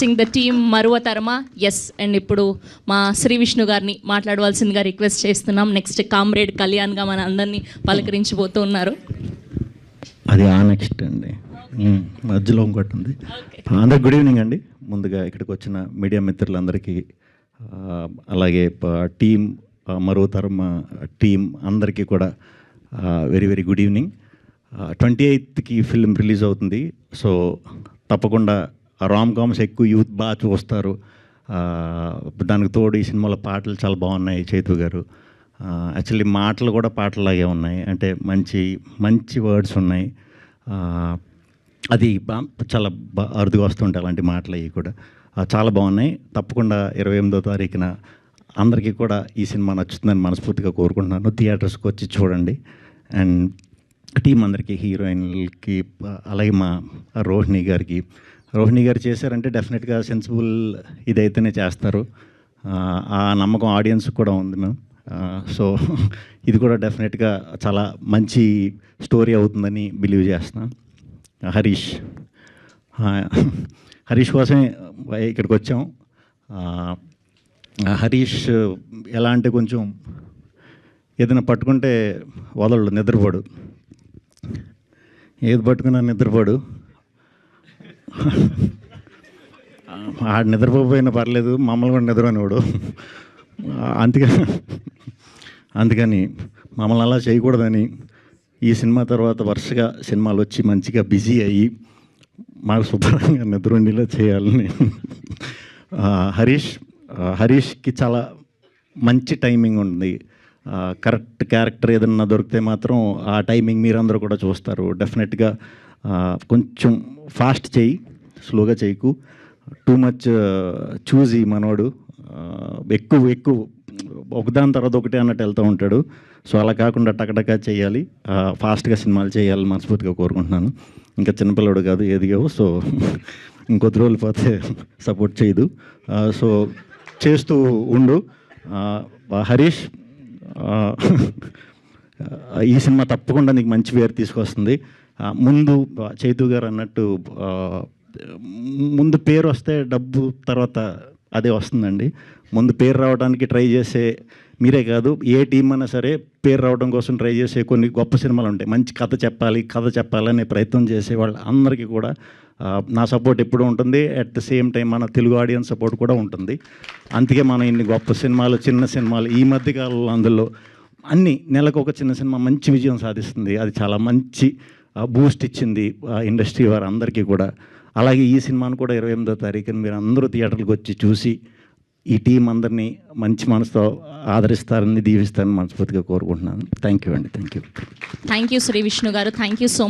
Introducing the team Maruvatarama. Yes, and ఇప్పుడు మా శ్రీ విష్ణు గారిని మాట్లాడవలసిందిగా రిక్వెస్ట్ చేస్తున్నాం. నెక్స్ట్ కామ్రేడ్ కళ్యాణ్గా మన అందరినీ పలకరించబోతూ ఉన్నారు. అది నెక్స్ట్ అండి, మధ్యలో ఇంకోటి ఉంది. అందరికి గుడ్ ఈవినింగ్ అండి. ముందుగా ఇక్కడికి వచ్చిన మీడియా మిత్రులందరికీ, అలాగే టీం మరువతరమ టీం అందరికీ కూడా వెరీ వెరీ గుడ్ ఈవినింగ్. 28కి ఫిల్మ్ రిలీజ్ అవుతుంది. సో తప్పకుండా రామ్ కామ్స్ ఎక్కువ యూత్ బాగా చూస్తారు. దానికి తోడు ఈ సినిమాలో పాటలు చాలా బాగున్నాయి. చైతు గారు యాక్చువల్లీ మాటలు కూడా పాటలాగే ఉన్నాయి, అంటే మంచి మంచి వర్డ్స్ ఉన్నాయి. అది చాలా అరుదుగా వస్తుంటాయి అలాంటి మాటలు. అవి కూడా చాలా బాగున్నాయి. తప్పకుండా 28వ తారీఖున అందరికీ కూడా ఈ సినిమా నచ్చుతుందని మనస్ఫూర్తిగా కోరుకుంటున్నాను. థియేటర్స్కి వచ్చి చూడండి. అండ్ టీం అందరికీ, హీరోయిన్లకి, అలాగే మా రోహిణి గారు చేశారంటే డెఫినెట్గా సెన్సిబుల్ ఇదైతేనే చేస్తారు. ఆ నమ్మకం ఆడియన్స్ కూడా ఉంది మ్యామ్. సో ఇది కూడా డెఫినెట్గా చాలా మంచి స్టోరీ అవుతుందని బిలీవ్ చేస్తున్నాను. హరీష్ కోసమే ఇక్కడికి వచ్చాం. హరీష్ ఎలా అంటే కొంచెం ఏదైనా పట్టుకుంటే వదలడు, నిద్రపోడు. ఏది పట్టుకున్నా నిద్రపోడు. ఆడు నిద్రపోయినా పర్లేదు, మమ్మల్ని కూడా నిద్రపోనివాడు. అందుకని మమ్మల్ని అలా చేయకూడదని ఈ సినిమా తర్వాత వరుసగా సినిమాలు వచ్చి మంచిగా బిజీ అయ్యి మాకు శుభ్రంగా నిద్ర ఉండేలా చేయాలని. హరీష్కి చాలా మంచి టైమింగ్ ఉంది. కరెక్ట్ క్యారెక్టర్ ఏదన్నా దొరికితే మాత్రం ఆ టైమింగ్ మీరందరూ కూడా చూస్తారు. డెఫినెట్గా కొంచెం ఫాస్ట్ చేయి, స్లోగా చేయకు. టూ మచ్ చూజీ మనోడు. ఎక్కువ ఒకదాని తర్వాత ఒకటే అన్నట్టు వెళ్తూ ఉంటాడు. సో అలా కాకుండా టకటకా చేయాలి, ఫాస్ట్గా సినిమాలు చేయాలని మనస్ఫూర్తిగా కోరుకుంటున్నాను. ఇంకా చిన్నపిల్లడు కాదు, ఎదిగావు. సో ఇంకొద్ది రోజులు పోతే సపోర్ట్ చేయదు. సో చేస్తూ ఉండు. హరీష్, ఈ సినిమా తప్పకుండా నీకు మంచి పేరు తీసుకొస్తుంది. ముందు చైతు గారు అన్నట్టు ముందు పేరు వస్తే డబ్బు తర్వాత అదే వస్తుందండి. ముందు పేరు రావడానికి ట్రై చేసే మీరే కాదు, ఏ టీం అయినా సరే పేరు రావడం కోసం ట్రై చేసే కొన్ని గొప్ప సినిమాలు ఉంటాయి. మంచి కథ చెప్పాలనే ప్రయత్నం చేసే వాళ్ళు అందరికీ కూడా నా సపోర్ట్ ఎప్పుడూ ఉంటుంది. అట్ ద సేమ్ టైం మన తెలుగు ఆడియన్స్ సపోర్ట్ కూడా ఉంటుంది. అందుకే మనం ఇన్ని గొప్ప సినిమాలు, చిన్న సినిమాలు ఈ మధ్యకాలంలో అందులో అన్ని నెలకు ఒక చిన్న సినిమా మంచి విజయం సాధిస్తుంది. అది చాలా మంచి బూస్ట్ ఇచ్చింది ఇండస్ట్రీ వారు అందరికీ కూడా. అలాగే ఈ సినిమాను కూడా 28వ తారీఖున మీరు అందరూ థియేటర్కి వచ్చి చూసి ఈ టీం అందరినీ మంచి మనసుతో ఆదరిస్తారని, దీవిస్తారని మనస్ఫూర్తిగా కోరుకుంటున్నాను. థ్యాంక్ యూ అండి. థ్యాంక్ యూ శ్రీ విష్ణు గారు. Thank you so much.